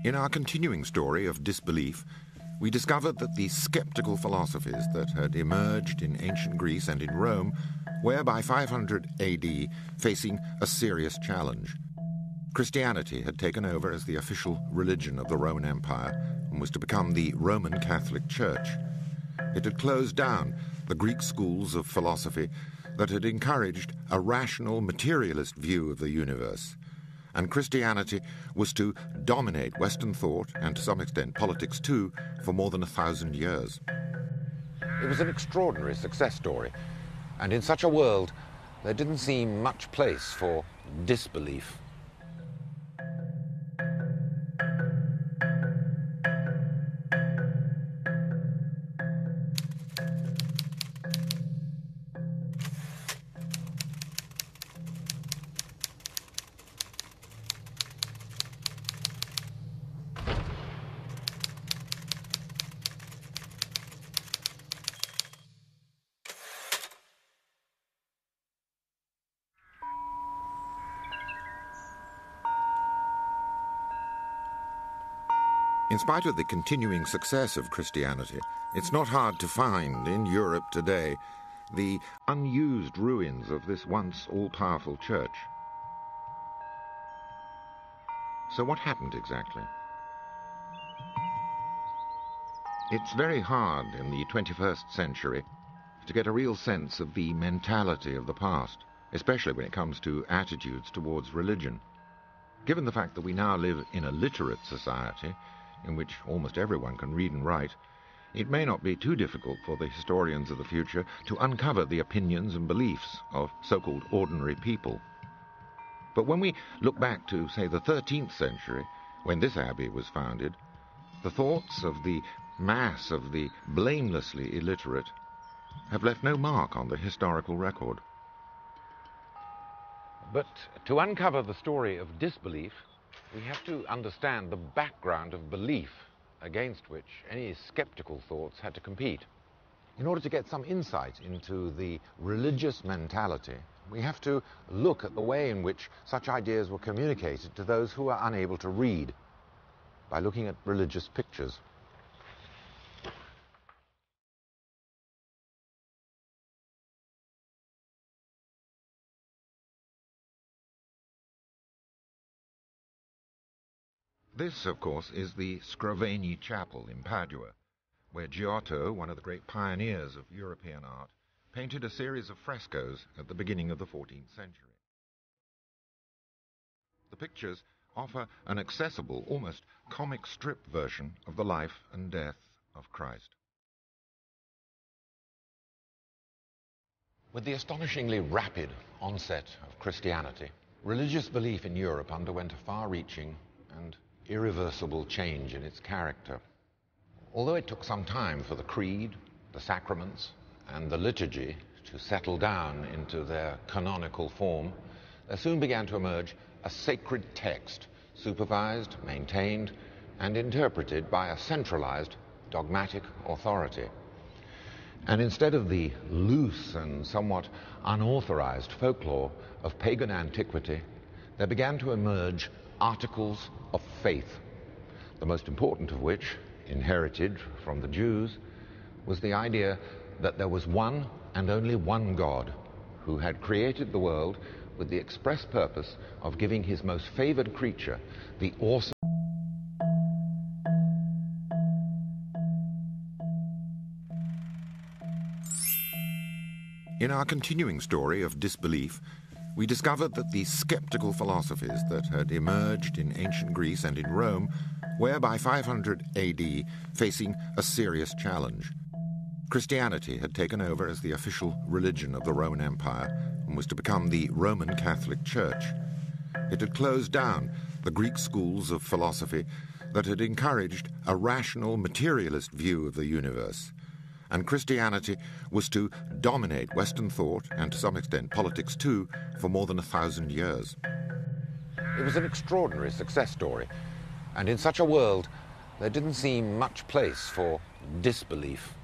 In our continuing story of disbelief, we discovered that the skeptical philosophies that had emerged in ancient Greece and in Rome were by 500 AD facing a serious challenge. Christianity had taken over as the official religion of the Roman Empire and was to become the Roman Catholic Church. It had closed down the Greek schools of philosophy that had encouraged a rational, materialist view of the universe, and Christianity was to dominate Western thought, and to some extent politics too, for more than 1,000 years. It was an extraordinary success story, and in such a world, there didn't seem much place for disbelief. In spite of the continuing success of Christianity, it's not hard to find in Europe today the unused ruins of this once all-powerful church. So what happened exactly? It's very hard in the 21st century to get a real sense of the mentality of the past, especially when it comes to attitudes towards religion. Given the fact that we now live in a literate society, in which almost everyone can read and write, it may not be too difficult for the historians of the future to uncover the opinions and beliefs of so-called ordinary people. But when we look back to, say, the 13th century, when this abbey was founded, the thoughts of the mass of the blamelessly illiterate have left no mark on the historical record. But to uncover the story of disbelief, we have to understand the background of belief against which any skeptical thoughts had to compete. In order to get some insight into the religious mentality, we have to look at the way in which such ideas were communicated to those who are unable to read, by looking at religious pictures. This, of course, is the Scrovegni Chapel in Padua, where Giotto, one of the great pioneers of European art, painted a series of frescoes at the beginning of the 14th century. The pictures offer an accessible, almost comic strip version of the life and death of Christ. With the astonishingly rapid onset of Christianity, religious belief in Europe underwent a far-reaching and irreversible change in its character. Although it took some time for the creed, the sacraments, and the liturgy to settle down into their canonical form, there soon began to emerge a sacred text, supervised, maintained, and interpreted by a centralized dogmatic authority. And instead of the loose and somewhat unauthorized folklore of pagan antiquity, there began to emerge articles of faith, the most important of which, inherited from the Jews, was the idea that there was one and only one God who had created the world with the express purpose of giving his most favored creature the awesome In our continuing story of disbelief, we discovered that the skeptical philosophies that had emerged in ancient Greece and in Rome were by 500 AD facing a serious challenge. Christianity had taken over as the official religion of the Roman Empire and was to become the Roman Catholic Church. It had closed down the Greek schools of philosophy that had encouraged a rational, materialist view of the universe, and Christianity was to dominate Western thought, and to some extent politics too, for more than 1,000 years. It was an extraordinary success story, and in such a world, there didn't seem much place for disbelief.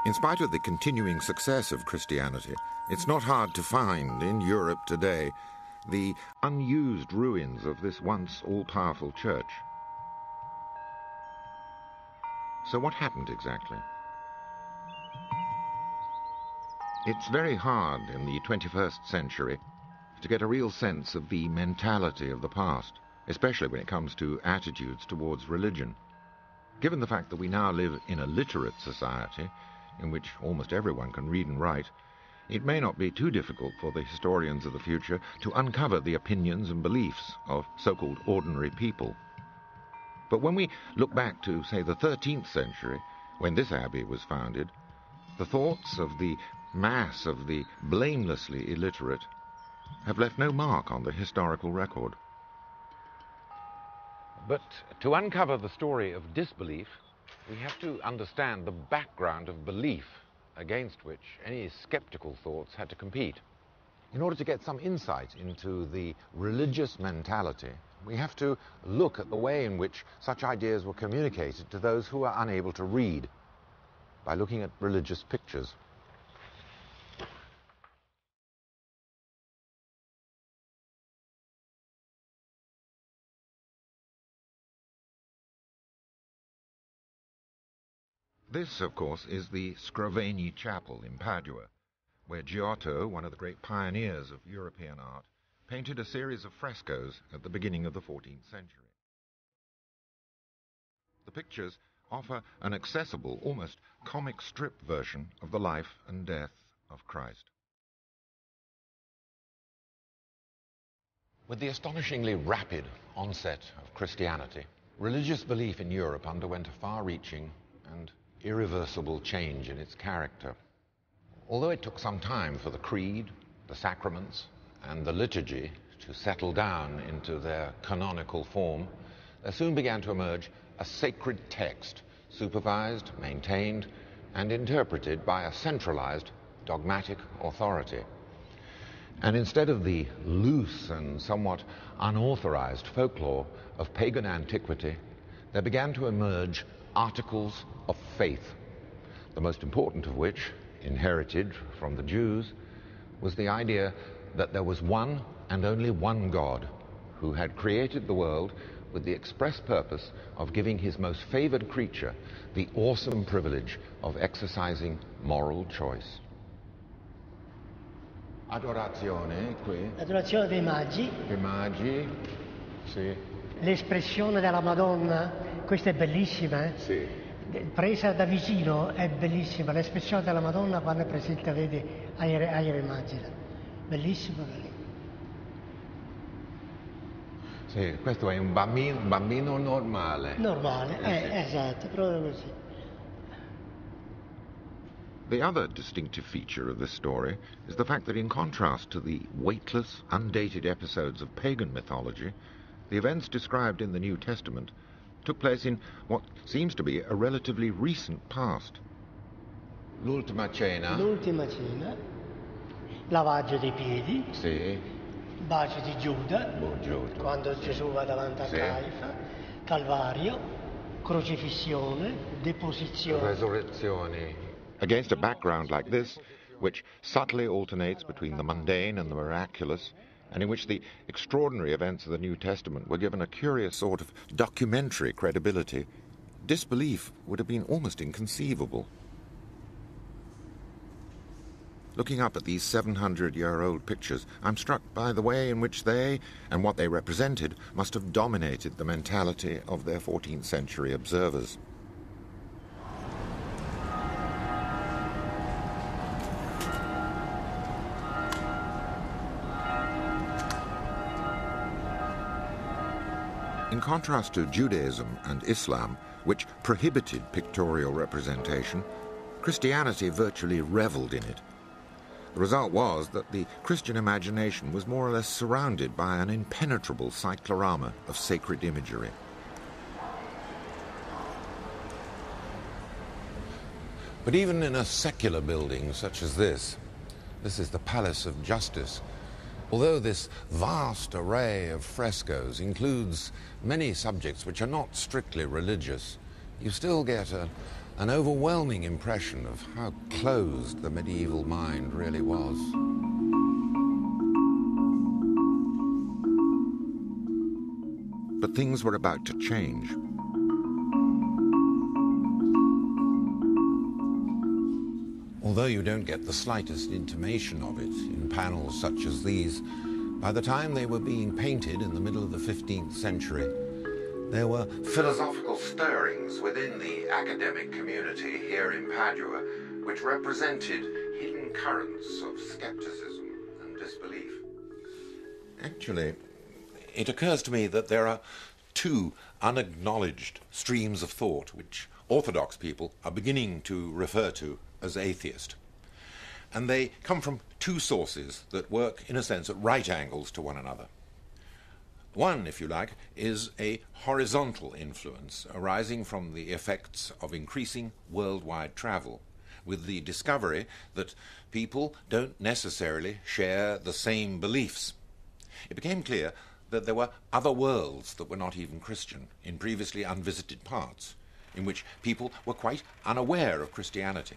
In spite of the continuing success of Christianity, it's not hard to find in Europe today the unused ruins of this once all-powerful church. So what happened exactly? It's very hard in the 21st century to get a real sense of the mentality of the past, especially when it comes to attitudes towards religion. Given the fact that we now live in a literate society, in which almost everyone can read and write, it may not be too difficult for the historians of the future to uncover the opinions and beliefs of so-called ordinary people. But when we look back to, say, the 13th century, when this abbey was founded, the thoughts of the mass of the blamelessly illiterate have left no mark on the historical record. But to uncover the story of disbelief, we have to understand the background of belief against which any skeptical thoughts had to compete. In order to get some insight into the religious mentality, we have to look at the way in which such ideas were communicated to those who are unable to read, by looking at religious pictures. This, of course, is the Scrovegni Chapel in Padua, where Giotto, one of the great pioneers of European art, painted a series of frescoes at the beginning of the 14th century. The pictures offer an accessible, almost comic strip version of the life and death of Christ. With the astonishingly rapid onset of Christianity, religious belief in Europe underwent a far-reaching and irreversible change in its character. Although it took some time for the creed, the sacraments, and the liturgy to settle down into their canonical form, there soon began to emerge a sacred text, supervised, maintained, and interpreted by a centralized dogmatic authority. And instead of the loose and somewhat unauthorized folklore of pagan antiquity, there began to emerge articles of faith, the most important of which, inherited from the Jews, was the idea that there was one and only one God who had created the world with the express purpose of giving his most favored creature the awesome privilege of exercising moral choice. Adorazione, qui. L'adorazione dei magi. I magi, sì. L'espressione della Madonna, questa è bellissima, eh? Sì. Presa da vicino è bellissima, l'espressione della Madonna quando è presente, vedi, ai re magi. Bellissimo. Sì, questo è un bambino normale. Normale, sì. Esatto, proprio così. The other distinctive feature of this story is the fact that in contrast to the weightless, undated episodes of pagan mythology, the events described in the New Testament took place in what seems to be a relatively recent past. L'ultima cena. L'ultima cena, lavaggio dei piedi, sì. bacio di Giuda, quando Gesù va davanti a Caifa, Calvario, crocifissione, deposizione. Resurrezione. Against a background like this, which subtly alternates between the mundane and the miraculous, and in which the extraordinary events of the New Testament were given a curious sort of documentary credibility, disbelief would have been almost inconceivable. Looking up at these 700-year-old pictures, I'm struck by the way in which they, and what they represented, must have dominated the mentality of their 14th century observers. In contrast to Judaism and Islam, which prohibited pictorial representation, Christianity virtually reveled in it. The result was that the Christian imagination was more or less surrounded by an impenetrable cyclorama of sacred imagery. But even in a secular building such as this is the Palace of Justice, although this vast array of frescoes includes many subjects which are not strictly religious, you still get an overwhelming impression of how closed the medieval mind really was. But things were about to change. Although you don't get the slightest intimation of it in panels such as these, by the time they were being painted in the middle of the 15th century, there were philosophical stirrings within the academic community here in Padua, which represented hidden currents of skepticism and disbelief. Actually, it occurs to me that there are two unacknowledged streams of thought which orthodox people are beginning to refer to as atheist. And they come from two sources that work, in a sense, at right angles to one another. One, if you like, is a horizontal influence arising from the effects of increasing worldwide travel, with the discovery that people don't necessarily share the same beliefs. It became clear that there were other worlds that were not even Christian in previously unvisited parts, in which people were quite unaware of Christianity.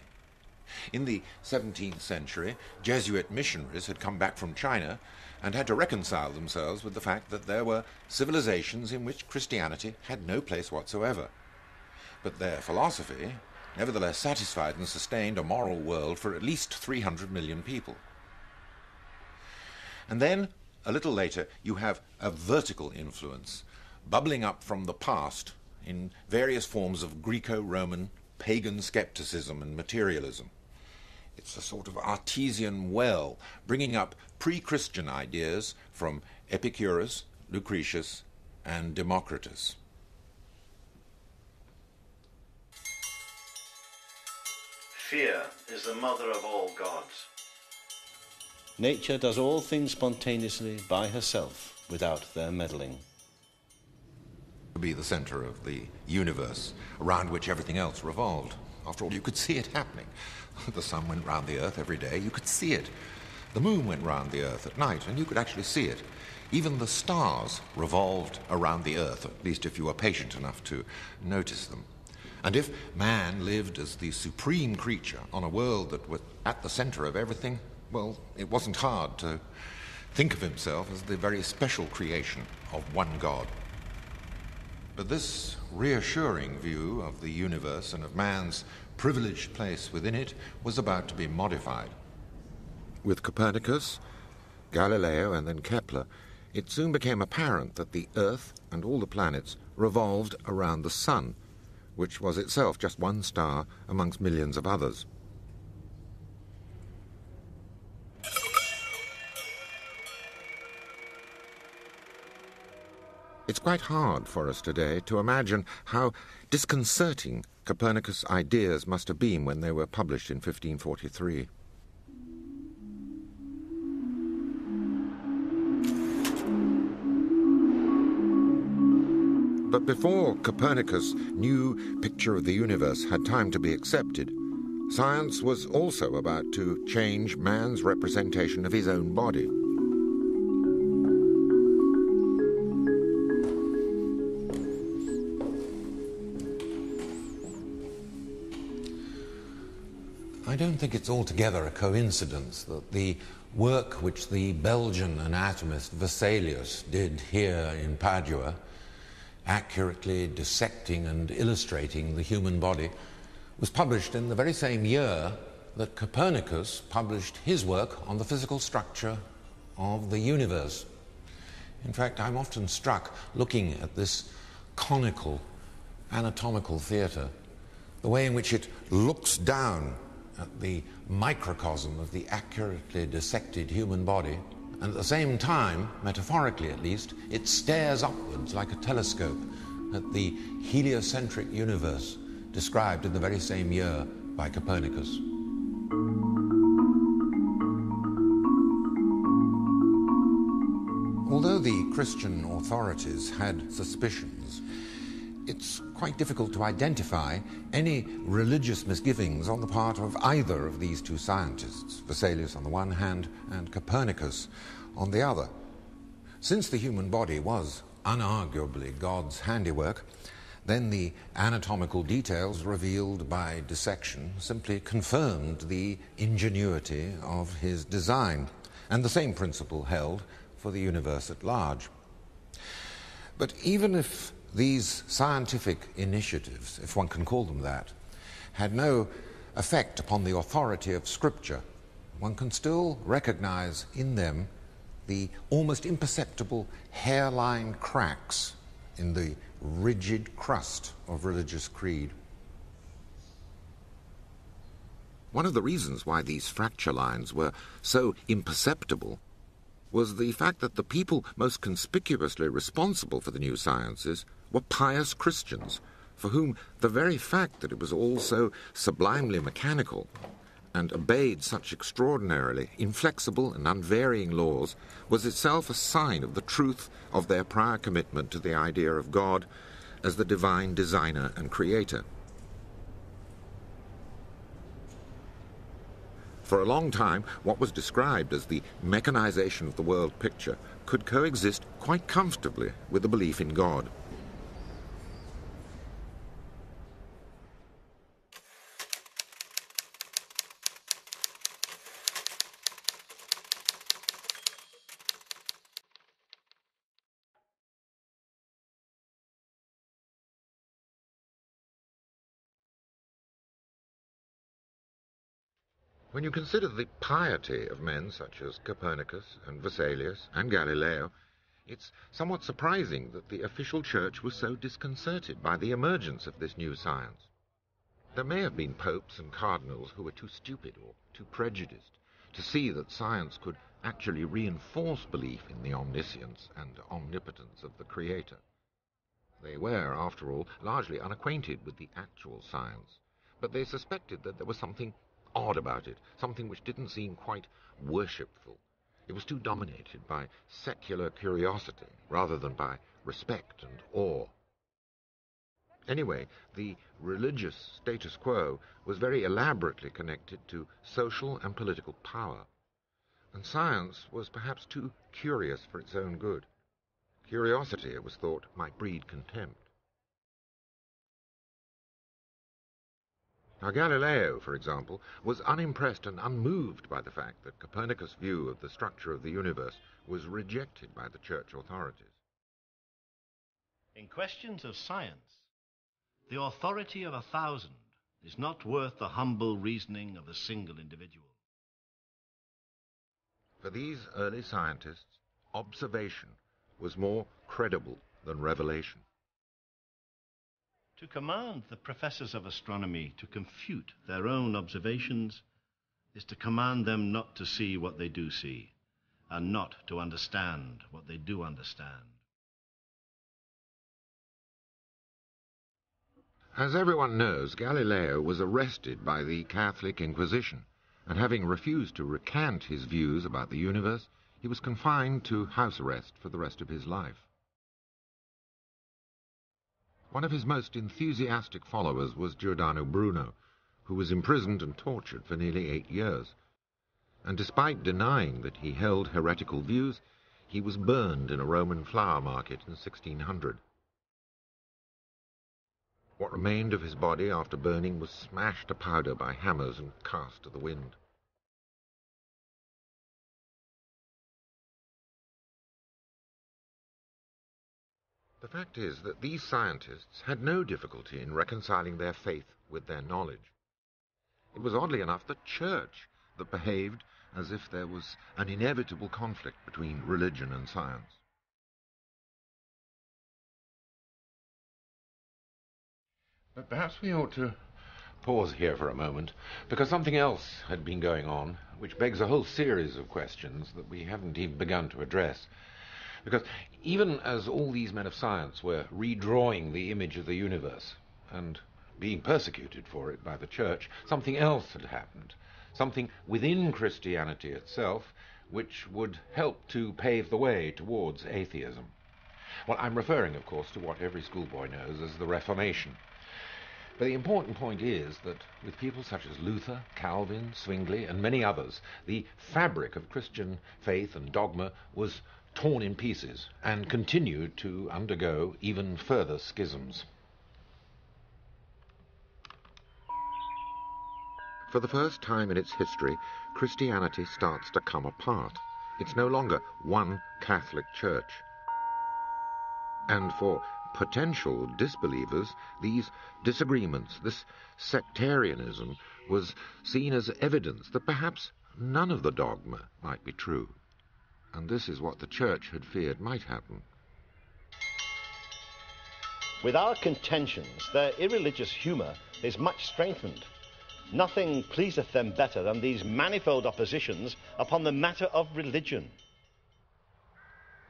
In the 17th century, Jesuit missionaries had come back from China and had to reconcile themselves with the fact that there were civilizations in which Christianity had no place whatsoever. But their philosophy nevertheless satisfied and sustained a moral world for at least 300 million people. And then, a little later, you have a vertical influence bubbling up from the past in various forms of Greco-Roman pagan skepticism and materialism. It's a sort of artesian well, bringing up pre-Christian ideas from Epicurus, Lucretius, and Democritus. Fear is the mother of all gods. Nature does all things spontaneously by herself, without their meddling. To be the center of the universe, around which everything else revolved. After all, you could see it happening. The sun went round the earth every day, you could see it. The moon went round the earth at night, and you could actually see it. Even the stars revolved around the earth, at least if you were patient enough to notice them. And if man lived as the supreme creature on a world that was at the center of everything, well, it wasn't hard to think of himself as the very special creation of one God. But this reassuring view of the universe and of man's privileged place within it was about to be modified. With Copernicus, Galileo, and then Kepler, it soon became apparent that the Earth and all the planets revolved around the Sun, which was itself just one star amongst millions of others. It's quite hard for us today to imagine how disconcerting Copernicus' ideas must have been when they were published in 1543. But before Copernicus' new picture of the universe had time to be accepted, science was also about to change man's representation of his own body. I don't think it's altogether a coincidence that the work which the Belgian anatomist Vesalius did here in Padua, accurately dissecting and illustrating the human body, was published in the very same year that Copernicus published his work on the physical structure of the universe. In fact, I'm often struck looking at this conical anatomical theatre, the way in which it looks down at the microcosm of the accurately dissected human body, and at the same time, metaphorically at least, it stares upwards like a telescope at the heliocentric universe described in the very same year by Copernicus. Although the Christian authorities had suspicions, it's quite difficult to identify any religious misgivings on the part of either of these two scientists, Vesalius on the one hand and Copernicus on the other. Since the human body was unarguably God's handiwork, Then the anatomical details revealed by dissection simply confirmed the ingenuity of his design, and the same principle held for the universe at large. But even if these scientific initiatives, if one can call them that, had no effect upon the authority of Scripture, one can still recognize in them the almost imperceptible hairline cracks in the rigid crust of religious creed. One of the reasons why these fracture lines were so imperceptible was the fact that the people most conspicuously responsible for the new sciences were pious Christians, for whom the very fact that it was all so sublimely mechanical and obeyed such extraordinarily inflexible and unvarying laws was itself a sign of the truth of their prior commitment to the idea of God as the divine designer and creator. For a long time, what was described as the mechanization of the world picture could coexist quite comfortably with the belief in God. When you consider the piety of men such as Copernicus and Vesalius and Galileo, it's somewhat surprising that the official church was so disconcerted by the emergence of this new science. There may have been popes and cardinals who were too stupid or too prejudiced to see that science could actually reinforce belief in the omniscience and omnipotence of the Creator. They were, after all, largely unacquainted with the actual science, but they suspected that there was something odd about it, something which didn't seem quite worshipful. It was too dominated by secular curiosity rather than by respect and awe. Anyway, the religious status quo was very elaborately connected to social and political power, and science was perhaps too curious for its own good. Curiosity, it was thought, might breed contempt. Now, Galileo, for example, was unimpressed and unmoved by the fact that Copernicus' view of the structure of the universe was rejected by the church authorities. In questions of science, the authority of 1,000 is not worth the humble reasoning of a single individual. For these early scientists, observation was more credible than revelation. To command the professors of astronomy to confute their own observations is to command them not to see what they do see, and not to understand what they do understand. As everyone knows, Galileo was arrested by the Catholic Inquisition, and having refused to recant his views about the universe, he was confined to house arrest for the rest of his life. One of his most enthusiastic followers was Giordano Bruno, who was imprisoned and tortured for nearly 8 years. And despite denying that he held heretical views, he was burned in a Roman flower market in 1600. What remained of his body after burning was smashed to powder by hammers and cast to the wind. The fact is that these scientists had no difficulty in reconciling their faith with their knowledge. It was oddly enough the church that behaved as if there was an inevitable conflict between religion and science. But perhaps we ought to pause here for a moment, because something else had been going on, which begs a whole series of questions that we haven't even begun to address. Because even as all these men of science were redrawing the image of the universe and being persecuted for it by the church, something else had happened, something within Christianity itself which would help to pave the way towards atheism. Well, I'm referring, of course, to what every schoolboy knows as the Reformation. But the important point is that with people such as Luther, Calvin, Zwingli, and many others, the fabric of Christian faith and dogma was torn in pieces and continued to undergo even further schisms. For the first time in its history, Christianity starts to come apart. It's no longer one Catholic Church. And for potential disbelievers, these disagreements, this sectarianism, was seen as evidence that perhaps none of the dogma might be true. And this is what the Church had feared might happen. With our contentions, their irreligious humour is much strengthened. Nothing pleaseth them better than these manifold oppositions upon the matter of religion.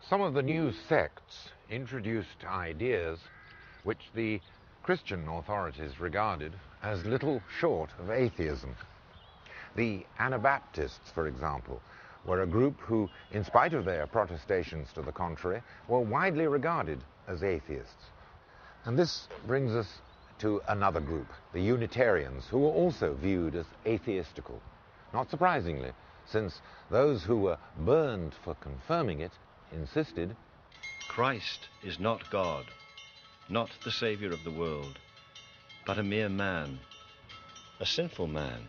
Some of the new sects introduced ideas which the Christian authorities regarded as little short of atheism. The Anabaptists, for example, were a group who, in spite of their protestations to the contrary, were widely regarded as atheists. And this brings us to another group, the Unitarians, who were also viewed as atheistical. Not surprisingly, since those who were burned for confirming it insisted, Christ is not God, not the Saviour of the world, but a mere man, a sinful man,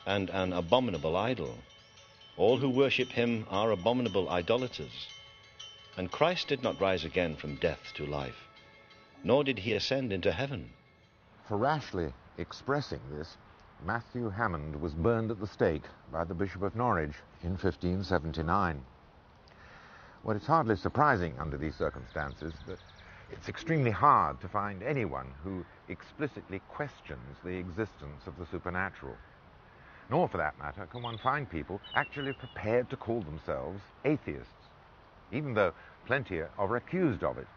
and an abominable idol. All who worship him are abominable idolaters. And Christ did not rise again from death to life, nor did he ascend into heaven. For rashly expressing this, Matthew Hammond was burned at the stake by the Bishop of Norwich in 1579. Well, it's hardly surprising under these circumstances that it's extremely hard to find anyone who explicitly questions the existence of the supernatural. Nor, for that matter, can one find people actually prepared to call themselves atheists, even though plenty are accused of it.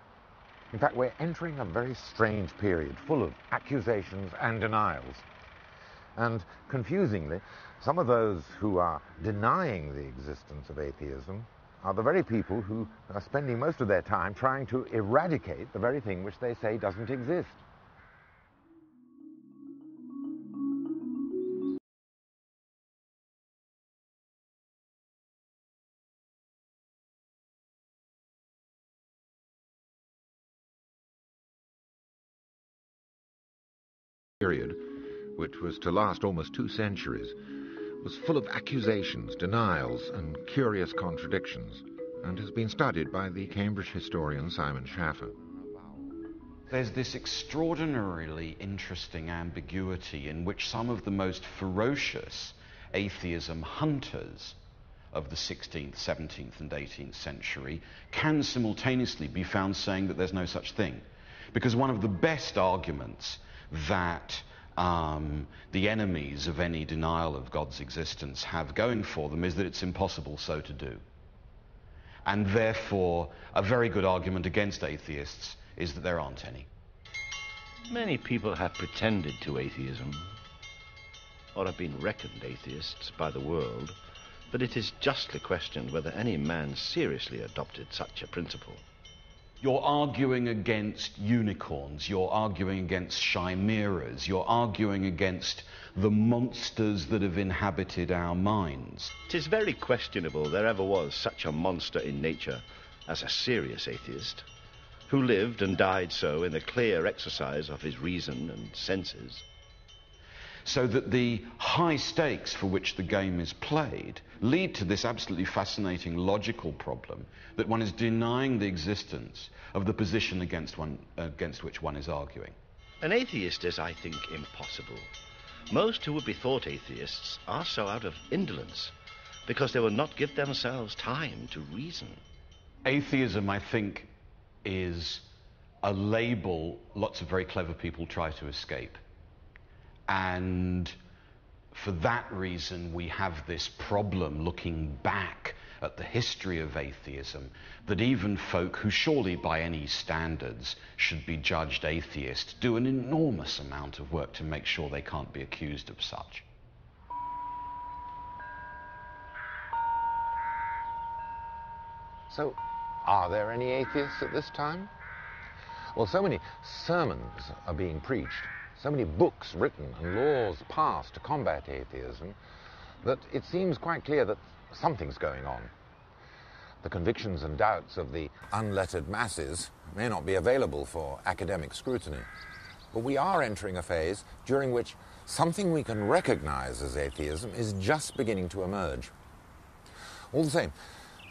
In fact, we're entering a very strange period, full of accusations and denials. And, confusingly, some of those who are denying the existence of atheism are the very people who are spending most of their time trying to eradicate the very thing which they say doesn't exist. Period, which was to last almost 2 centuries, was full of accusations, denials, and curious contradictions, and has been studied by the Cambridge historian Simon Schaffer. There's this extraordinarily interesting ambiguity in which some of the most ferocious atheism hunters of the 16th, 17th, and 18th century can simultaneously be found saying that there's no such thing. Because one of the best arguments that the enemies of any denial of God's existence have going for them is that it's impossible so to do. And therefore, a very good argument against atheists is that there aren't any. Many people have pretended to atheism, or have been reckoned atheists by the world, but it is justly questioned whether any man seriously adopted such a principle. You're arguing against unicorns, you're arguing against chimeras, you're arguing against the monsters that have inhabited our minds. 'Tis very questionable there ever was such a monster in nature as a serious atheist, who lived and died so in the clear exercise of his reason and senses. So that the high stakes for which the game is played lead to this absolutely fascinating logical problem that one is denying the existence of the position against which one is arguing. An atheist is, I think, impossible. Most who would be thought atheists are so out of indolence because they will not give themselves time to reason. Atheism, I think, is a label lots of very clever people try to escape. And for that reason, we have this problem looking back at the history of atheism, that even folk who surely by any standards should be judged atheists do an enormous amount of work to make sure they can't be accused of such. So, are there any atheists at this time? Well, so many sermons are being preached, so many books written and laws passed to combat atheism, that it seems quite clear that something's going on. The convictions and doubts of the unlettered masses may not be available for academic scrutiny, but we are entering a phase during which something we can recognize as atheism is just beginning to emerge. All the same,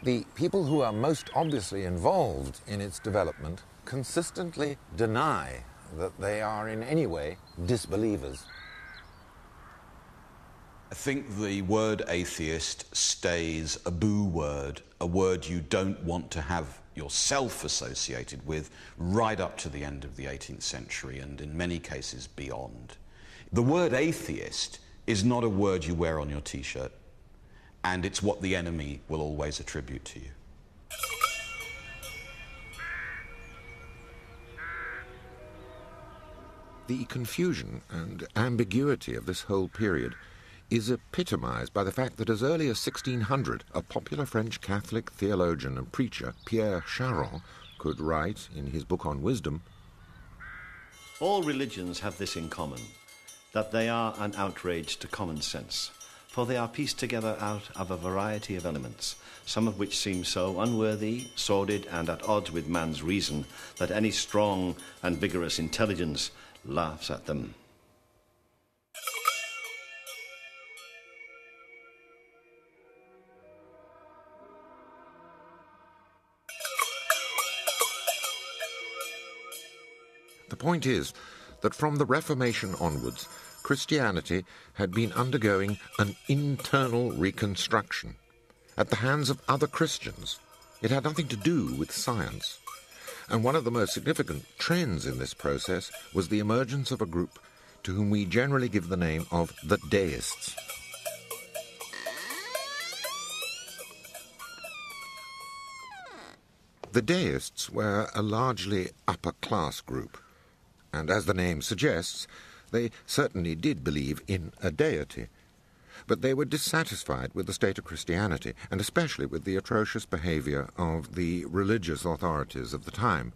the people who are most obviously involved in its development consistently deny that they are in any way disbelievers. I think the word atheist stays a boo word, a word you don't want to have yourself associated with right up to the end of the 18th century and in many cases beyond. The word atheist is not a word you wear on your t-shirt, and it's what the enemy will always attribute to you. The confusion and ambiguity of this whole period is epitomized by the fact that as early as 1600, a popular French Catholic theologian and preacher, Pierre Charon, could write in his book on wisdom, All religions have this in common, that they are an outrage to common sense, for they are pieced together out of a variety of elements, some of which seem so unworthy, sordid, and at odds with man's reason, that any strong and vigorous intelligence laughs at them. The point is that from the Reformation onwards, Christianity had been undergoing an internal reconstruction at the hands of other Christians. It had nothing to do with science. And one of the most significant trends in this process was the emergence of a group to whom we generally give the name of the Deists. The Deists were a largely upper-class group, and as the name suggests, they certainly did believe in a deity. But they were dissatisfied with the state of Christianity, and especially with the atrocious behavior of the religious authorities of the time.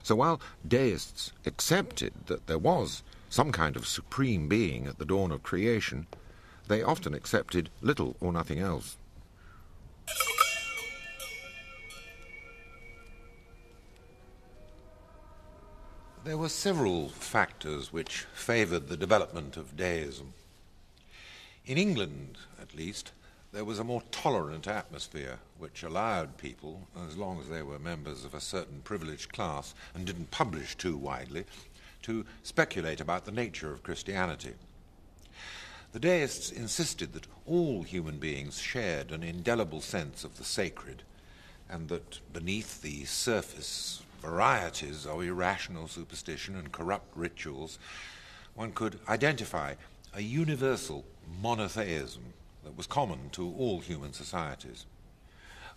So while Deists accepted that there was some kind of supreme being at the dawn of creation, they often accepted little or nothing else. There were several factors which favoured the development of deism. In England, at least, there was a more tolerant atmosphere which allowed people, as long as they were members of a certain privileged class and didn't publish too widely, to speculate about the nature of Christianity. The Deists insisted that all human beings shared an indelible sense of the sacred, and that beneath the surface varieties of irrational superstition and corrupt rituals, one could identify a universal monotheism that was common to all human societies.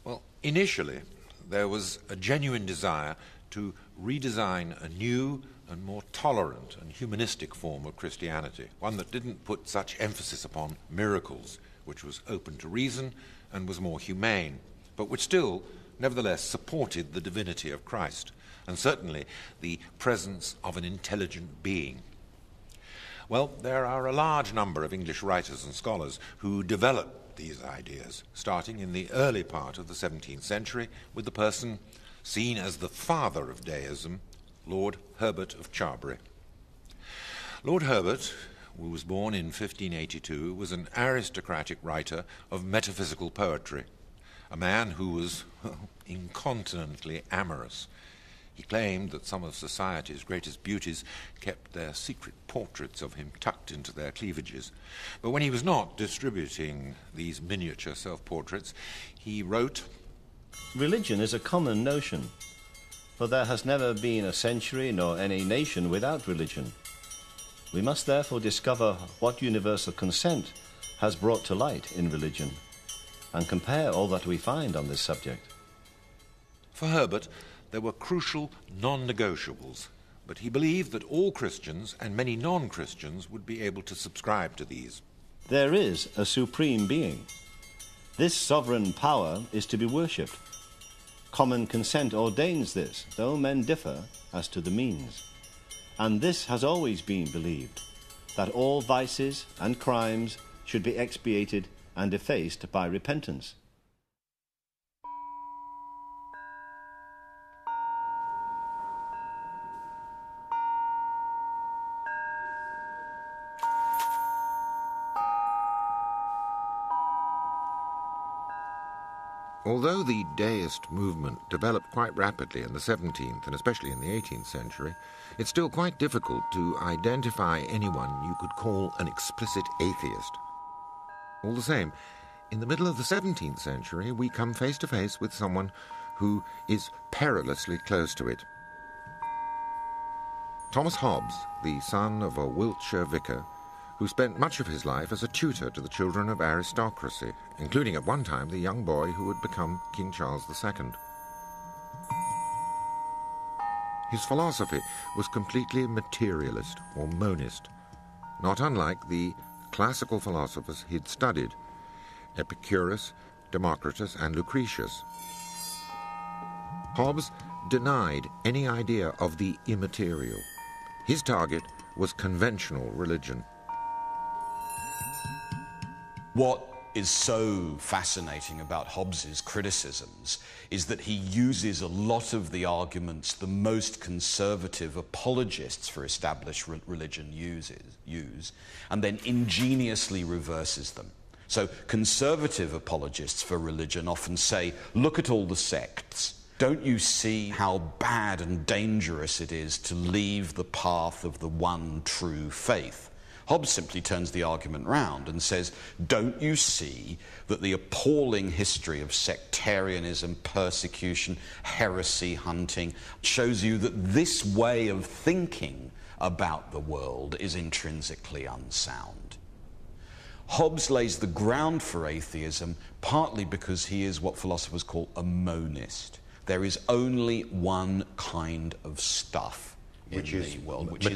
Well, initially, there was a genuine desire to redesign a new and more tolerant and humanistic form of Christianity, one that didn't put such emphasis upon miracles, which was open to reason and was more humane, but which still, nevertheless, supported the divinity of Christ, and certainly the presence of an intelligent being. Well, there are a large number of English writers and scholars who developed these ideas, starting in the early part of the 17th century with the person seen as the father of deism, Lord Herbert of Cherbury. Lord Herbert, who was born in 1582, was an aristocratic writer of metaphysical poetry, a man who was incontinently amorous. He claimed that some of society's greatest beauties kept their secret portraits of him tucked into their cleavages. But when he was not distributing these miniature self-portraits, he wrote, Religion is a common notion, for there has never been a century nor any nation without religion. We must therefore discover what universal consent has brought to light in religion, and compare all that we find on this subject. For Herbert, there were crucial non-negotiables, but he believed that all Christians and many non-Christians would be able to subscribe to these. There is a supreme being. This sovereign power is to be worshipped. Common consent ordains this, though men differ as to the means. And this has always been believed, that all vices and crimes should be expiated and effaced by repentance. Although the deist movement developed quite rapidly in the 17th and especially in the 18th century, it's still quite difficult to identify anyone you could call an explicit atheist. All the same, in the middle of the 17th century, we come face to face with someone who is perilously close to it. Thomas Hobbes, the son of a Wiltshire vicar, who spent much of his life as a tutor to the children of aristocracy, including at one time the young boy who would become King Charles II. His philosophy was completely materialist or monist, not unlike the classical philosophers he'd studied, Epicurus, Democritus, and Lucretius. Hobbes denied any idea of the immaterial. His target was conventional religion. What is so fascinating about Hobbes's criticisms is that he uses a lot of the arguments the most conservative apologists for established religion use, and then ingeniously reverses them. So conservative apologists for religion often say, look at all the sects. Don't you see how bad and dangerous it is to leave the path of the one true faith? Hobbes simply turns the argument round and says, don't you see that the appalling history of sectarianism, persecution, heresy hunting shows you that this way of thinking about the world is intrinsically unsound? Hobbes lays the ground for atheism partly because he is what philosophers call a monist. There is only one kind of stuff in the world, which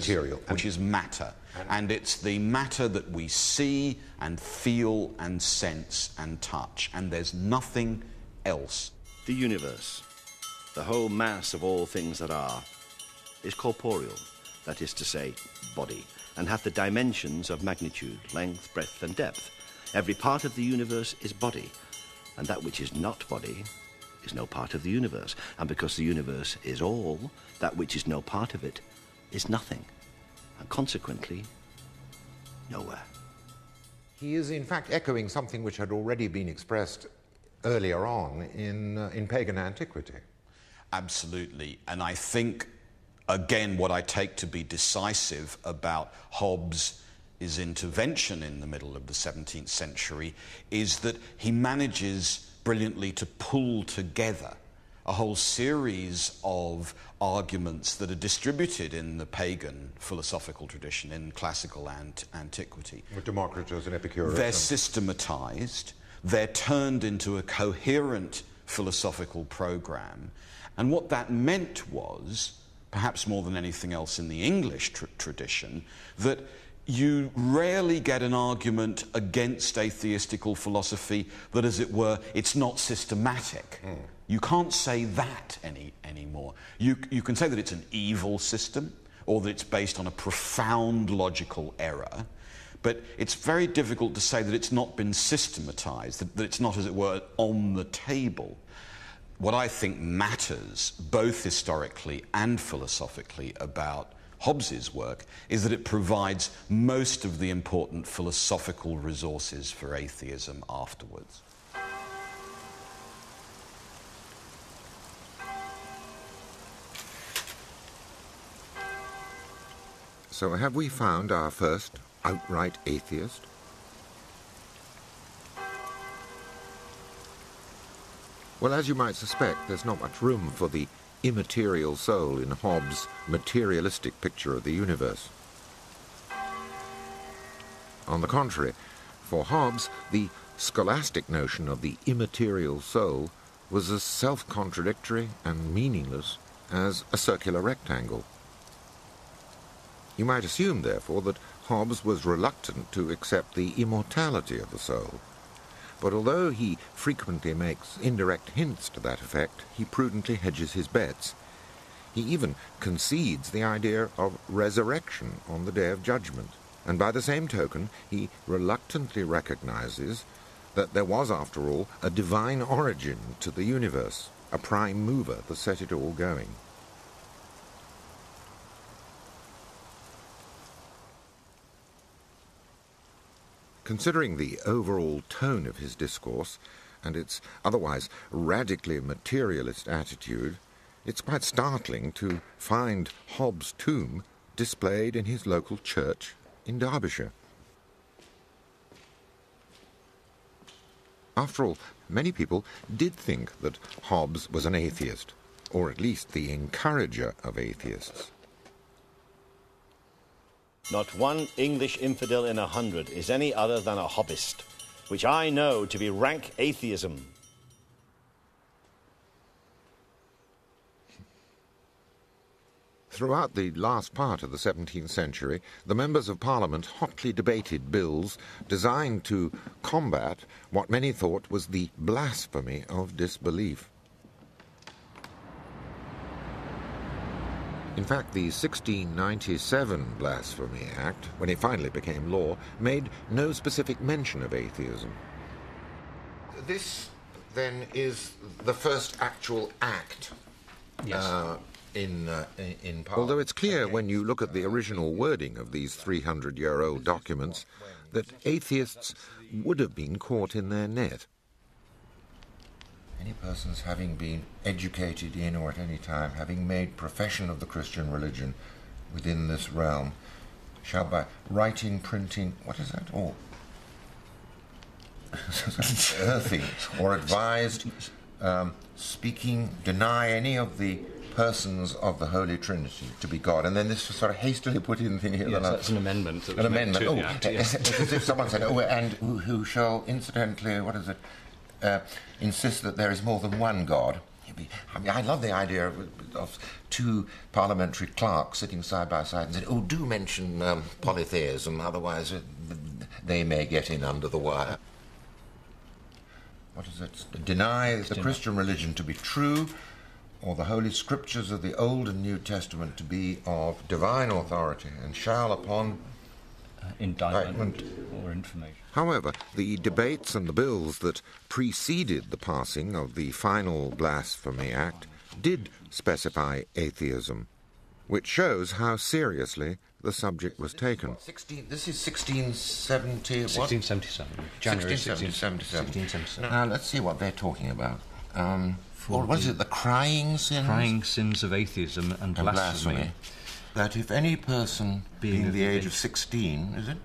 is matter. And it's the matter that we see and feel and sense and touch, and there's nothing else. The universe, the whole mass of all things that are, is corporeal, that is to say, body, and hath the dimensions of magnitude, length, breadth, and depth. Every part of the universe is body, and that which is not body is no part of the universe. And because the universe is all, that which is no part of it is nothing, and consequently, nowhere. He is in fact echoing something which had already been expressed earlier on in pagan antiquity. Absolutely. And I think, again, what I take to be decisive about Hobbes' intervention in the middle of the 17th century is that he manages brilliantly to pull together a whole series of arguments that are distributed in the pagan philosophical tradition, in classical antiquity. With Democritus and Epicurus. They're systematized, they're turned into a coherent philosophical program, and what that meant was, perhaps more than anything else in the English tradition, that you rarely get an argument against atheistical philosophy that, as it were, it's not systematic. You can't say that anymore. You can say that it's an evil system, or that it's based on a profound logical error, but it's very difficult to say that it's not been systematized, that it's not, as it were, on the table. What I think matters, both historically and philosophically, about Hobbes's work is that it provides most of the important philosophical resources for atheism afterwards. So have we found our first outright atheist? Well, as you might suspect, there's not much room for the immaterial soul in Hobbes' materialistic picture of the universe. On the contrary, for Hobbes, the scholastic notion of the immaterial soul was as self-contradictory and meaningless as a circular rectangle. You might assume, therefore, that Hobbes was reluctant to accept the immortality of the soul. But although he frequently makes indirect hints to that effect, he prudently hedges his bets. He even concedes the idea of resurrection on the Day of Judgment, and by the same token he reluctantly recognizes that there was, after all, a divine origin to the universe, a prime mover that set it all going. Considering the overall tone of his discourse, and its otherwise radically materialist attitude, it's quite startling to find Hobbes' tomb displayed in his local church in Derbyshire. After all, many people did think that Hobbes was an atheist, or at least the encourager of atheists. Not one English infidel in 100 is any other than a Hobbist, which I know to be rank atheism. Throughout the last part of the 17th century, the members of Parliament hotly debated bills designed to combat what many thought was the blasphemy of disbelief. In fact, the 1697 Blasphemy Act, when it finally became law, made no specific mention of atheism. This, then, is the first actual act. Yes. In Parliament. Although it's clear when you look at the original wording of these 300-year-old documents that atheists would have been caught in their net. Any persons having been educated in or at any time having made profession of the Christian religion within this realm shall by writing, printing, what is that? Or earthing or advised speaking, deny any of the persons of the Holy Trinity to be God. And then this was sort of hastily put in thing here. Yes, that's an amendment. An amendment. Oh, yes. As if someone said, oh, and who shall incidentally, what is it, insist that there is more than one God. I mean, I love the idea of two parliamentary clerks sitting side by side and saying, oh, do mention polytheism, otherwise they may get in under the wire. What is it? Deny the Christian religion to be true, or the Holy Scriptures of the Old and New Testament to be of divine authority, and shall upon indictment or information. However, the debates and the bills that preceded the passing of the final Blasphemy Act did specify atheism, which shows how seriously the subject was taken. This is 1670... 1677. January 1677. Now, let's see what they're talking about. Or was it the crying sins? Crying sins of atheism and blasphemy. That if any person being the age of 16, is it?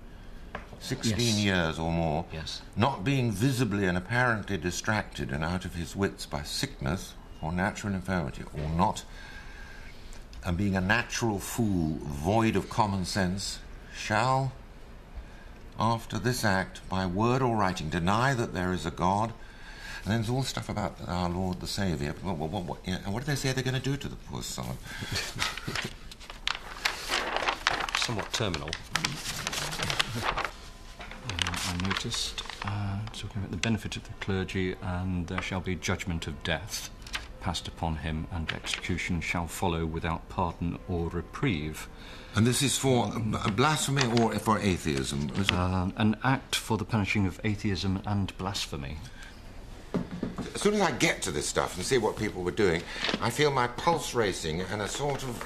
16 yes. years or more, yes. not being visibly and apparently distracted and out of his wits by sickness or natural infirmity, or not, and being a natural fool void of common sense, shall, after this act, by word or writing, deny that there is a God. And then there's all stuff about our Lord the Saviour. And what do they say they're going to do to the poor soul? Somewhat terminal. I noticed, talking about the benefit of the clergy, and there shall be judgment of death passed upon him, and execution shall follow without pardon or reprieve. And this is for blasphemy or for atheism? Is it? An act for the punishing of atheism and blasphemy. As soon as I get to this stuff and see what people were doing, I feel my pulse racing and a sort of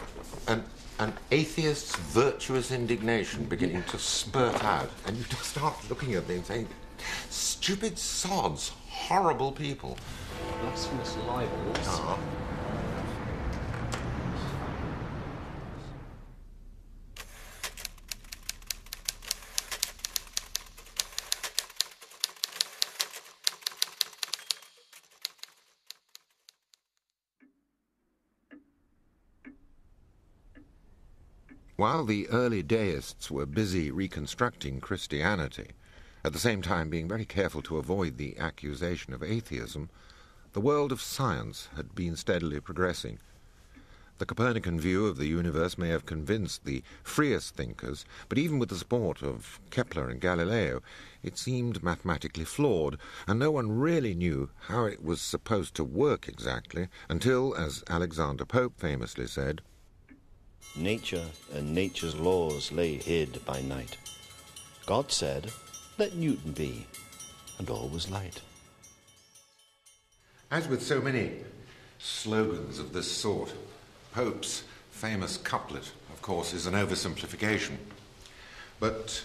an atheist's virtuous indignation beginning to spurt out. And you just start looking at things saying, stupid sods, horrible people. Blasphemous libels. Oh. While the early deists were busy reconstructing Christianity, at the same time being very careful to avoid the accusation of atheism, the world of science had been steadily progressing. The Copernican view of the universe may have convinced the freest thinkers, but even with the support of Kepler and Galileo, it seemed mathematically flawed, and no one really knew how it was supposed to work exactly until, as Alexander Pope famously said, nature and nature's laws lay hid by night. God said, let Newton be, and all was light. As with so many slogans of this sort, Pope's famous couplet, of course, is an oversimplification. But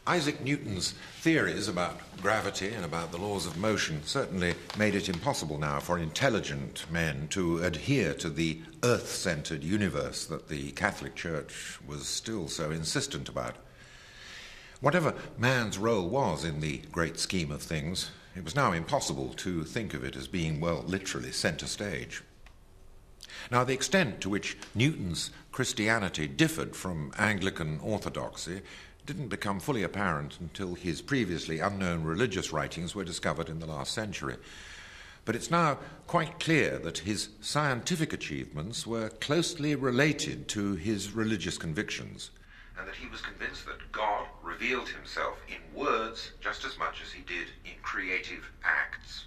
Isaac Newton's theories about gravity and about the laws of motion certainly made it impossible now for intelligent men to adhere to the earth-centered universe that the Catholic Church was still so insistent about. Whatever man's role was in the great scheme of things, it was now impossible to think of it as being, well, literally center stage. Now, the extent to which Newton's Christianity differed from Anglican orthodoxy didn't become fully apparent until his previously unknown religious writings were discovered in the last century. But it's now quite clear that his scientific achievements were closely related to his religious convictions, and that he was convinced that God revealed himself in words just as much as he did in creative acts.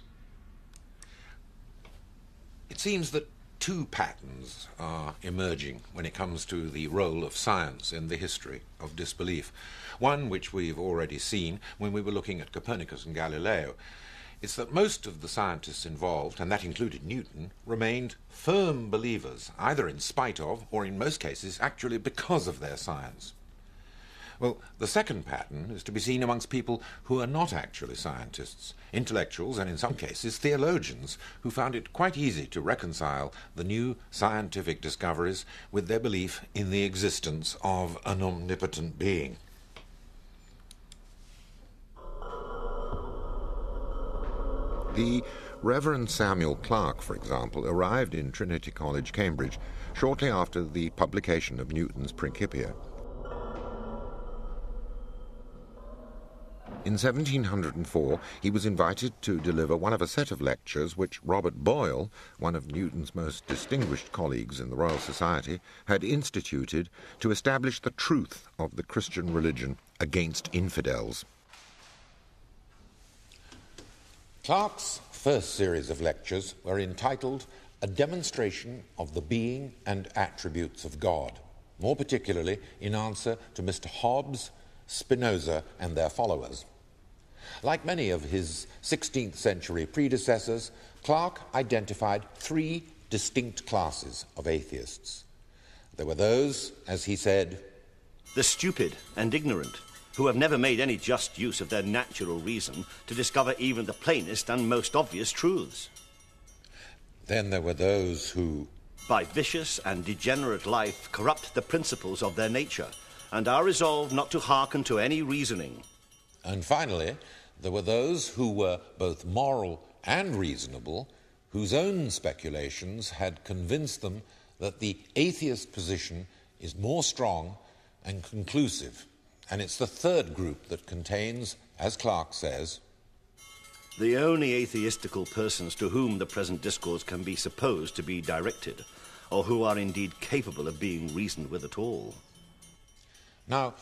It seems that two patterns are emerging when it comes to the role of science in the history of disbelief. One which we've already seen when we were looking at Copernicus and Galileo. It's that most of the scientists involved, and that included Newton, remained firm believers, either in spite of, or in most cases, actually because of their science. Well, the second pattern is to be seen amongst people who are not actually scientists, intellectuals and in some cases theologians, who found it quite easy to reconcile the new scientific discoveries with their belief in the existence of an omnipotent being. The Reverend Samuel Clarke, for example, arrived in Trinity College, Cambridge, shortly after the publication of Newton's Principia. In 1704, he was invited to deliver one of a set of lectures which Robert Boyle, one of Newton's most distinguished colleagues in the Royal Society, had instituted to establish the truth of the Christian religion against infidels. Clarke's first series of lectures were entitled A Demonstration of the Being and Attributes of God, more particularly in answer to Mr. Hobbes, Spinoza, and their followers. Like many of his 16th century predecessors, Clarke identified three distinct classes of atheists. There were those, as he said, the stupid and ignorant, who have never made any just use of their natural reason to discover even the plainest and most obvious truths. Then there were those who, by vicious and degenerate life, corrupt the principles of their nature, and are resolved not to hearken to any reasoning. And finally, there were those who were both moral and reasonable, whose own speculations had convinced them that the atheist position is more strong and conclusive. And it's the third group that contains, as Clarke says, the only atheistical persons to whom the present discourse can be supposed to be directed, or who are indeed capable of being reasoned with at all. Now,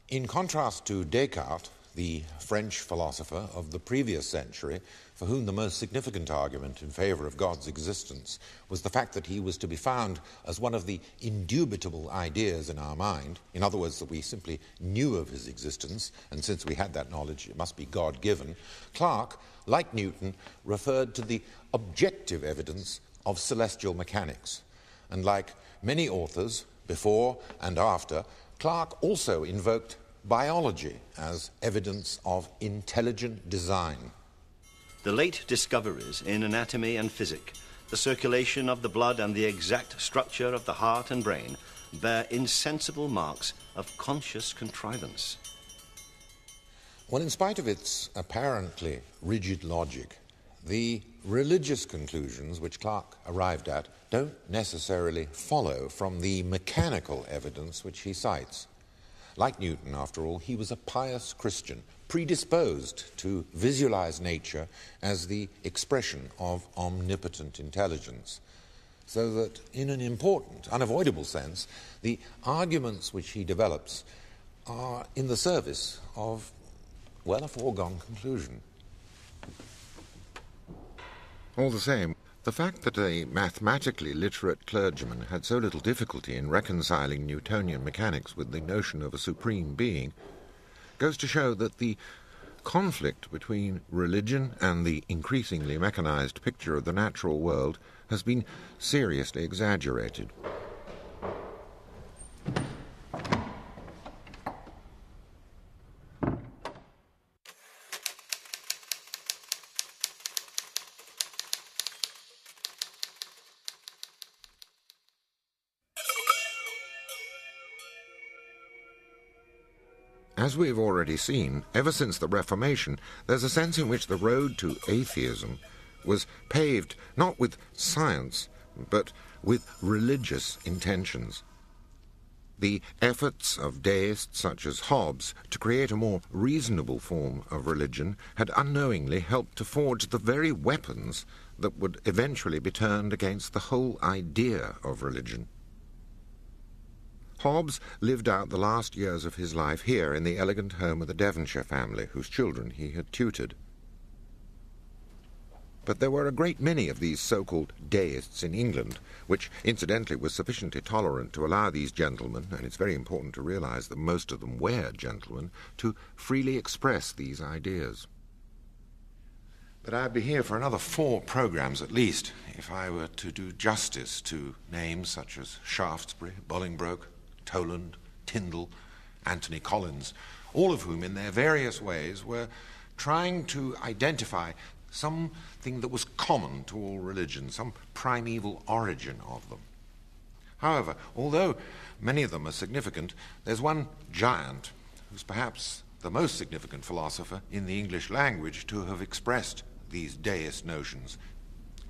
in contrast to Descartes, the French philosopher of the previous century, for whom the most significant argument in favor of God's existence was the fact that he was to be found as one of the indubitable ideas in our mind, in other words, that we simply knew of his existence, and since we had that knowledge, it must be God-given, Clarke, like Newton, referred to the objective evidence of celestial mechanics. And like many authors, before and after, Clarke also invoked biology as evidence of intelligent design. The late discoveries in anatomy and physics, the circulation of the blood and the exact structure of the heart and brain bear insensible marks of conscious contrivance. Well, in spite of its apparently rigid logic, the religious conclusions which Clarke arrived at don't necessarily follow from the mechanical evidence which he cites. Like Newton, after all, he was a pious Christian, predisposed to visualize nature as the expression of omnipotent intelligence. So that, in an important, unavoidable sense, the arguments which he develops are in the service of, well, a foregone conclusion. All the same, the fact that a mathematically literate clergyman had so little difficulty in reconciling Newtonian mechanics with the notion of a supreme being goes to show that the conflict between religion and the increasingly mechanized picture of the natural world has been seriously exaggerated. As we've already seen, ever since the Reformation, there's a sense in which the road to atheism was paved not with science, but with religious intentions. The efforts of deists such as Hobbes to create a more reasonable form of religion had unknowingly helped to forge the very weapons that would eventually be turned against the whole idea of religion. Hobbes lived out the last years of his life here in the elegant home of the Devonshire family, whose children he had tutored. But there were a great many of these so-called deists in England, which incidentally was sufficiently tolerant to allow these gentlemen, and it's very important to realize that most of them were gentlemen, to freely express these ideas. But I'd be here for another 4 programs at least if I were to do justice to names such as Shaftesbury, Bolingbroke, Toland, Tyndall, Anthony Collins, all of whom in their various ways were trying to identify something that was common to all religions, some primeval origin of them. However, although many of them are significant, there's one giant who's perhaps the most significant philosopher in the English language to have expressed these deist notions,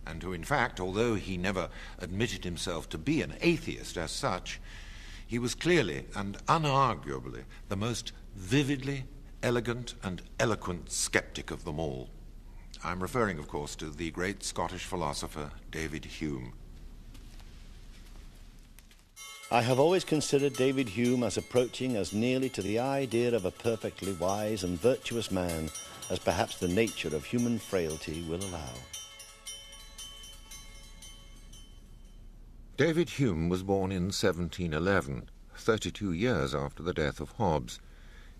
and who, in fact, although he never admitted himself to be an atheist as such, he was clearly and unarguably the most vividly elegant and eloquent skeptic of them all. I'm referring, of course, to the great Scottish philosopher David Hume. I have always considered David Hume as approaching as nearly to the idea of a perfectly wise and virtuous man as perhaps the nature of human frailty will allow. David Hume was born in 1711, 32 years after the death of Hobbes.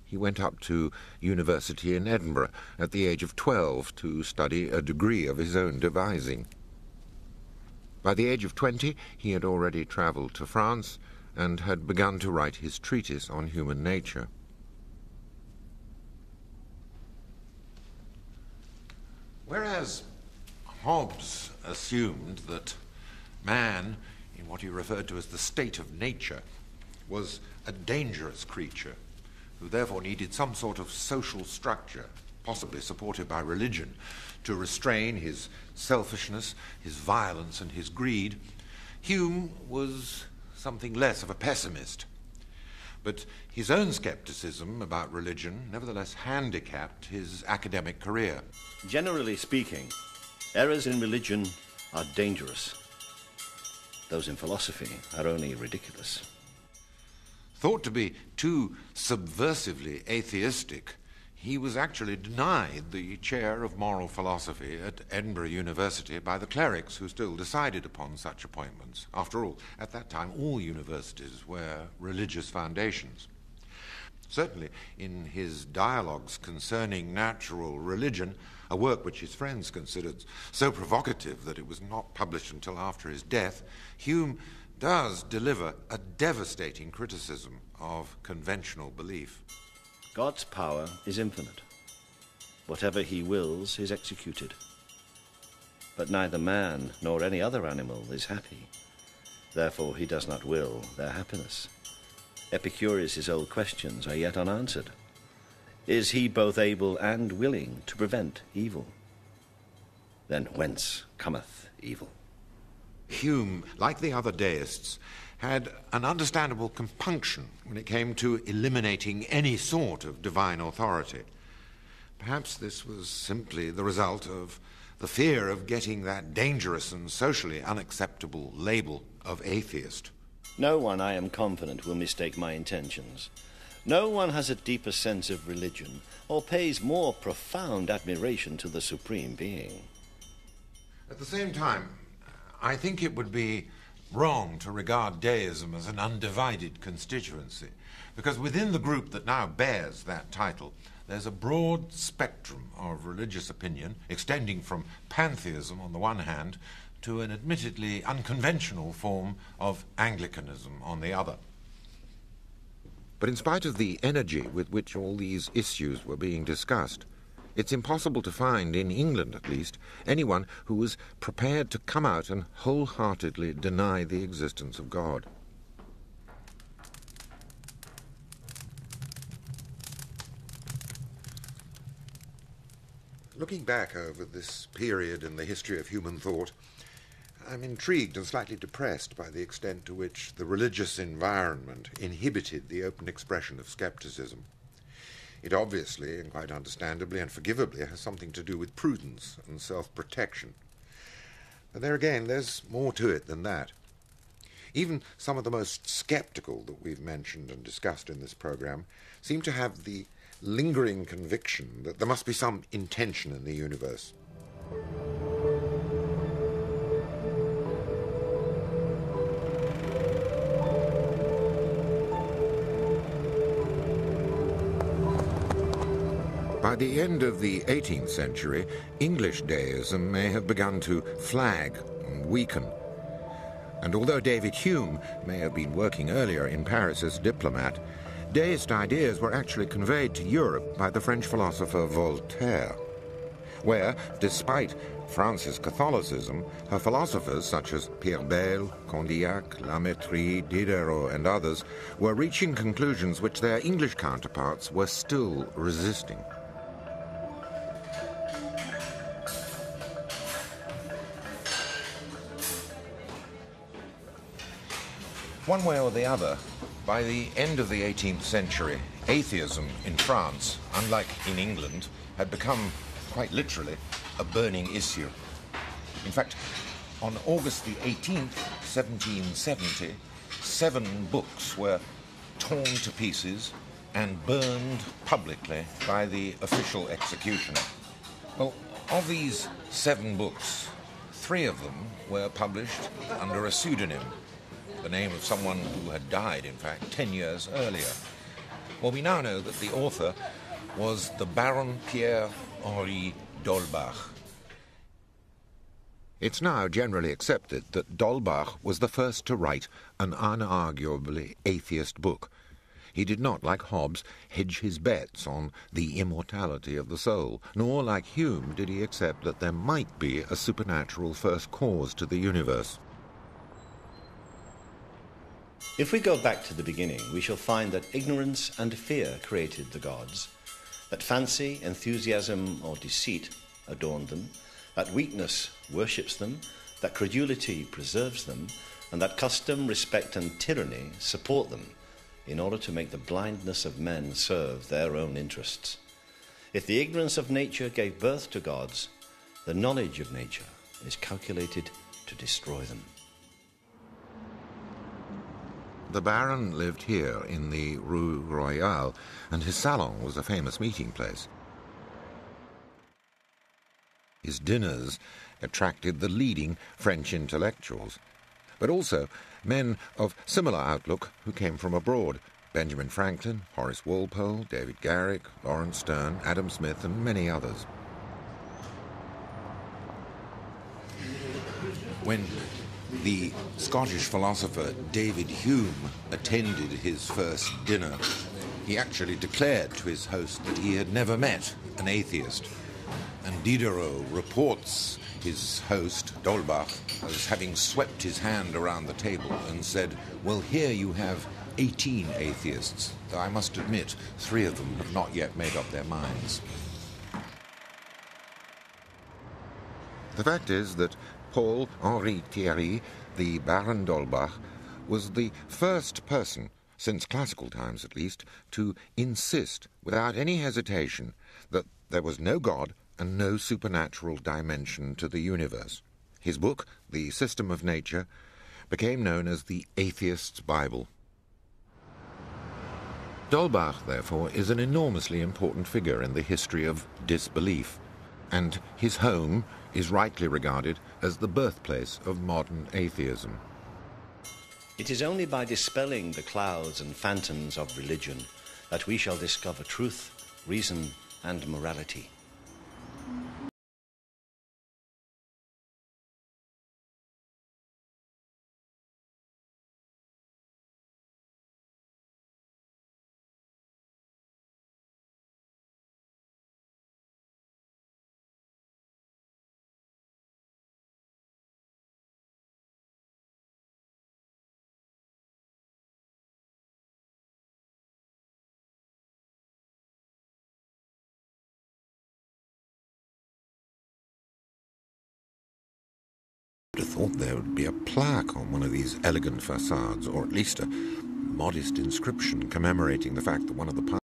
He went up to university in Edinburgh at the age of 12 to study a degree of his own devising. By the age of 20, he had already travelled to France and had begun to write his treatise on human nature. Whereas Hobbes assumed that man, in what he referred to as the state of nature, was a dangerous creature, who therefore needed some sort of social structure, possibly supported by religion, to restrain his selfishness, his violence, and his greed, Hume was something less of a pessimist. But his own skepticism about religion nevertheless handicapped his academic career. Generally speaking, errors in religion are dangerous. Those in philosophy are only ridiculous. Thought to be too subversively atheistic, he was actually denied the chair of moral philosophy at Edinburgh University by the clerics who still decided upon such appointments. After all, at that time, all universities were religious foundations. Certainly, in his dialogues concerning natural religion, a work which his friends considered so provocative that it was not published until after his death, Hume does deliver a devastating criticism of conventional belief. God's power is infinite. Whatever he wills is executed. But neither man nor any other animal is happy. Therefore he does not will their happiness. Epicurus' old questions are yet unanswered. Is he both able and willing to prevent evil? Then whence cometh evil? Hume, like the other deists, had an understandable compunction when it came to eliminating any sort of divine authority. Perhaps this was simply the result of the fear of getting that dangerous and socially unacceptable label of atheist. No one, I am confident, will mistake my intentions. No one has a deeper sense of religion or pays more profound admiration to the Supreme Being. At the same time, I think it would be wrong to regard deism as an undivided constituency, because within the group that now bears that title, there's a broad spectrum of religious opinion, extending from pantheism on the one hand to an admittedly unconventional form of Anglicanism on the other. But in spite of the energy with which all these issues were being discussed, it's impossible to find, in England at least, anyone who was prepared to come out and wholeheartedly deny the existence of God. Looking back over this period in the history of human thought, I'm intrigued and slightly depressed by the extent to which the religious environment inhibited the open expression of skepticism. It obviously, and quite understandably and forgivably, has something to do with prudence and self-protection. But there again, there's more to it than that. Even some of the most skeptical that we've mentioned and discussed in this program seem to have the lingering conviction that there must be some intention in the universe. By the end of the 18th century, English deism may have begun to flag and weaken. And although David Hume may have been working earlier in Paris as diplomat, deist ideas were actually conveyed to Europe by the French philosopher Voltaire, where, despite France's Catholicism, her philosophers such as Pierre Bayle, Condillac, La Mettrie, Diderot and others were reaching conclusions which their English counterparts were still resisting. One way or the other, by the end of the 18th century, atheism in France, unlike in England, had become, quite literally, a burning issue. In fact, on August the 18th, 1770, 7 books were torn to pieces and burned publicly by the official executioner. Well, of these 7 books, 3 of them were published under a pseudonym, the name of someone who had died, in fact, 10 years earlier. Well, we now know that the author was the Baron Pierre-Henri d'Holbach. It's now generally accepted that d'Holbach was the first to write an unarguably atheist book. He did not, like Hobbes, hedge his bets on the immortality of the soul, nor, like Hume, did he accept that there might be a supernatural first cause to the universe. If we go back to the beginning, we shall find that ignorance and fear created the gods, that fancy, enthusiasm, or deceit adorned them, that weakness worships them, that credulity preserves them, and that custom, respect, and tyranny support them, in order to make the blindness of men serve their own interests. If the ignorance of nature gave birth to gods, the knowledge of nature is calculated to destroy them. The Baron lived here in the Rue Royale, and his salon was a famous meeting place. His dinners attracted the leading French intellectuals, but also men of similar outlook who came from abroad: Benjamin Franklin, Horace Walpole, David Garrick, Lawrence Sterne, Adam Smith, and many others. When the Scottish philosopher David Hume attended his first dinner, he actually declared to his host that he had never met an atheist. And Diderot reports his host, d'Holbach, as having swept his hand around the table and said, "Well, here you have 18 atheists, though I must admit 3 of them have not yet made up their minds." The fact is that Paul-Henri Thierry, the Baron d'Holbach, was the first person, since classical times at least, to insist without any hesitation that there was no God and no supernatural dimension to the universe. His book, The System of Nature, became known as the Atheist's Bible. D'Holbach, therefore, is an enormously important figure in the history of disbelief, and his home is rightly regarded as the birthplace of modern atheism. It is only by dispelling the clouds and phantoms of religion that we shall discover truth, reason, and morality. I'd have thought there would be a plaque on one of these elegant facades, or at least a modest inscription commemorating the fact that one of the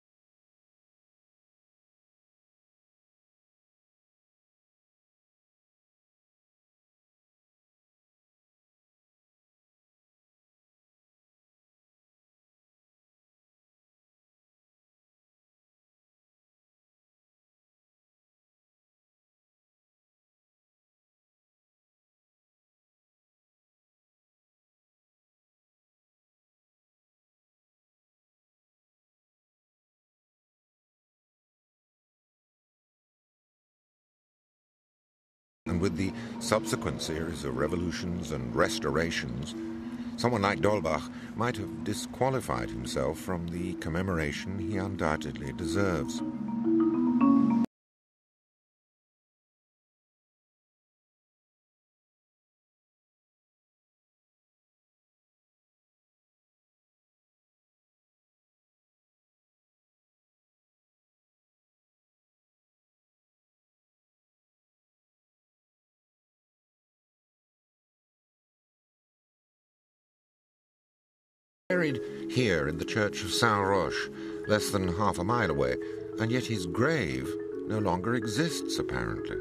and with the subsequent series of revolutions and restorations, someone like D'Holbach might have disqualified himself from the commemoration he undoubtedly deserves. Buried here in the church of Saint-Roch, less than half a mile away, and yet his grave no longer exists, apparently.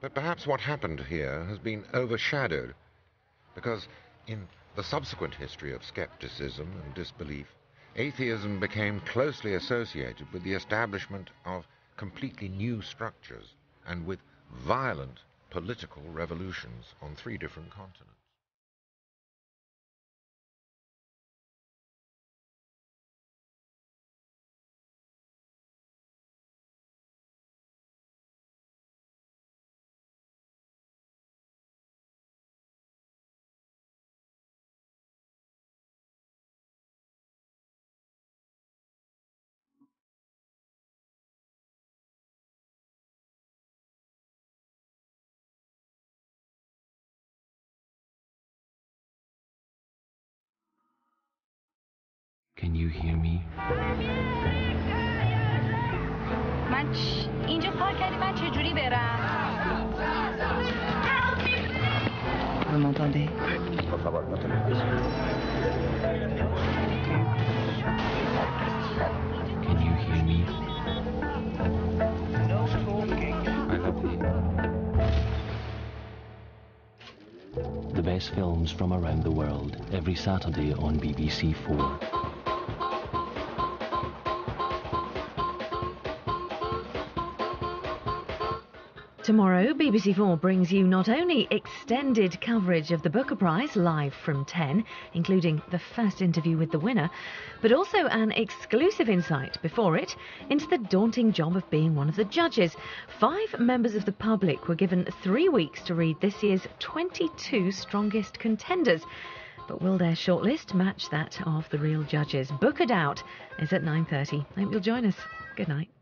But perhaps what happened here has been overshadowed, because in the subsequent history of skepticism and disbelief, atheism became closely associated with the establishment of completely new structures and with violent political revolutions on 3 different continents. Can you hear me? من اینجا کار کردی من چجوری برم؟ Vous m'entendez? Can you hear me? I love you. The best films from around the world, every Saturday on BBC 4. Tomorrow, BBC 4 brings you not only extended coverage of the Booker Prize live from 10, including the first interview with the winner, but also an exclusive insight before it into the daunting job of being one of the judges. 5 members of the public were given 3 weeks to read this year's 22 strongest contenders. But will their shortlist match that of the real judges? Bookered Out is at 9:30. Hope you'll join us. Good night.